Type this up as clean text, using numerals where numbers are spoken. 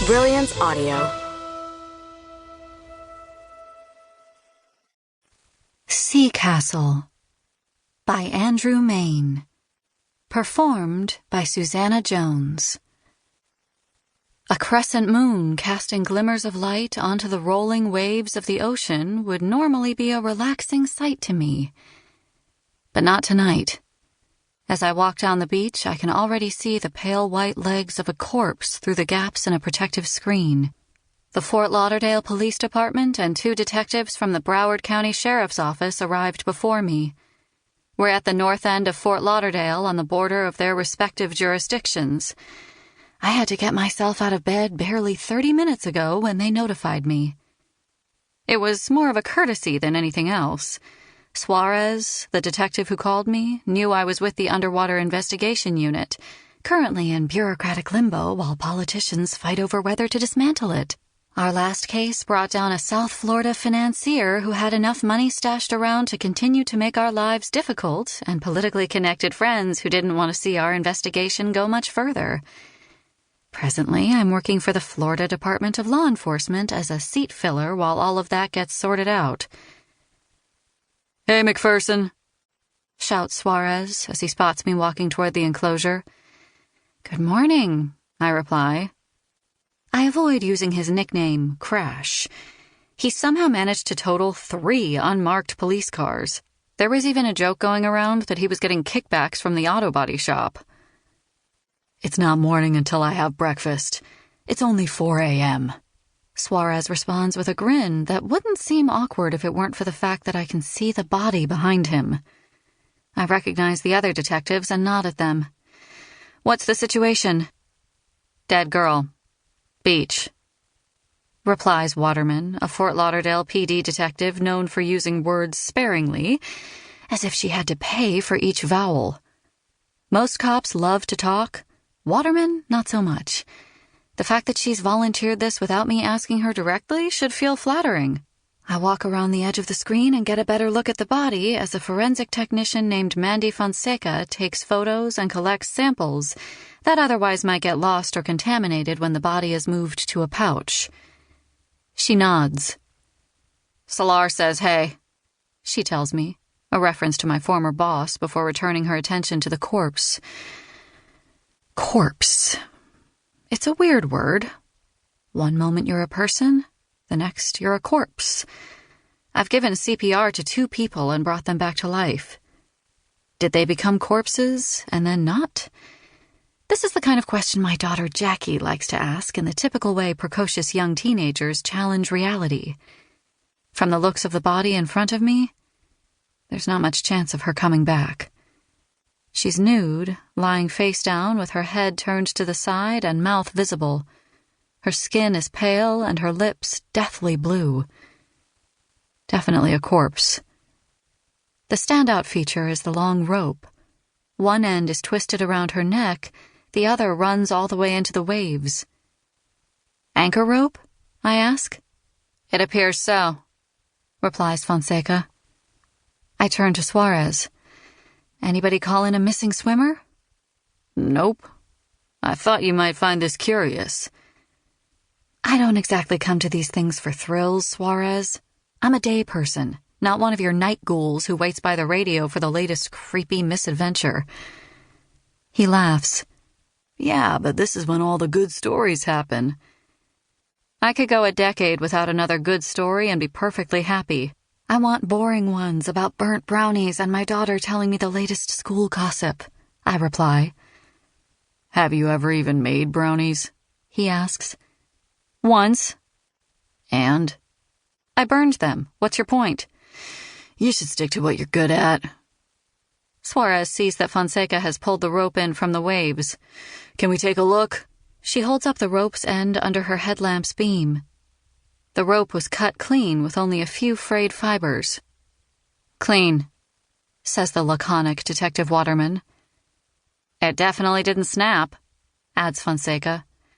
Brilliance Audio. Sea Castle by Andrew Mayne. Performed by Susanna Jones. A crescent moon casting glimmers of light onto the rolling waves of the ocean would normally be a relaxing sight to me. But not tonight. As I walk down the beach, I can already see the pale white legs of a corpse through the gaps in a protective screen. The Fort Lauderdale Police Department and 2 detectives from the Broward County Sheriff's Office arrived before me. We're at the north end of Fort Lauderdale on the border of their respective jurisdictions. I had to get myself out of bed barely 30 minutes ago when they notified me. It was more of a courtesy than anything else. Suarez, the detective who called me, knew I was with the Underwater Investigation Unit, currently in bureaucratic limbo while politicians fight over whether to dismantle it. Our last case brought down a South Florida financier who had enough money stashed around to continue to make our lives difficult, and politically connected friends who didn't want to see our investigation go much further. Presently, I'm working for the Florida Department of Law Enforcement as a seat filler while all of that gets sorted out. "Hey, McPherson," shouts Suarez as he spots me walking toward the enclosure. "Good morning," I reply. I avoid using his nickname, Crash. He somehow managed to total 3 unmarked police cars. There was even a joke going around that he was getting kickbacks from the auto body shop. "It's not morning until I have breakfast. It's only 4 a.m. Suarez responds with a grin that wouldn't seem awkward if it weren't for the fact that I can see the body behind him. I recognize the other detectives and nod at them. "What's the situation?" "Dead girl. Beach," replies Waterman, a Fort Lauderdale PD detective known for using words sparingly, as if she had to pay for each vowel. Most cops love to talk. Waterman, not so much. The fact that she's volunteered this without me asking her directly should feel flattering. I walk around the edge of the screen and get a better look at the body as a forensic technician named Mandy Fonseca takes photos and collects samples that otherwise might get lost or contaminated when the body is moved to a pouch. She nods. "Salar says hey," she tells me, a reference to my former boss before returning her attention to the corpse. Corpse. It's a weird word. One moment you're a person, the next you're a corpse. I've given CPR to 2 people and brought them back to life. Did they become corpses and then not? This is the kind of question my daughter Jackie likes to ask in the typical way precocious young teenagers challenge reality. From the looks of the body in front of me, there's not much chance of her coming back. She's nude, lying face down with her head turned to the side and mouth visible. Her skin is pale and her lips deathly blue. Definitely a corpse. The standout feature is the long rope. One end is twisted around her neck, the other runs all the way into the waves. "Anchor rope?" I ask. "It appears so," replies Fonseca. I turn to Suarez. "Anybody call in a missing swimmer?" "Nope. I thought you might find this curious." I don't exactly come to these things for thrills, Suarez. I'm a day person, not one of your night ghouls who waits by the radio for the latest creepy misadventure. He laughs. "Yeah, but this is when all the good stories happen." I could go a decade without another good story and be perfectly happy. I want boring ones about burnt brownies and my daughter telling me the latest school gossip, I reply. "Have you ever even made brownies?" he asks. "Once." "And?" "I burned them. What's your point?" "You should stick to what you're good at." Suarez sees that Fonseca has pulled the rope in from the waves. "Can we take a look?" She holds up the rope's end under her headlamp's beam. The rope was cut clean with only a few frayed fibers. "Clean," says the laconic Detective Waterman. "It definitely didn't snap," adds Fonseca.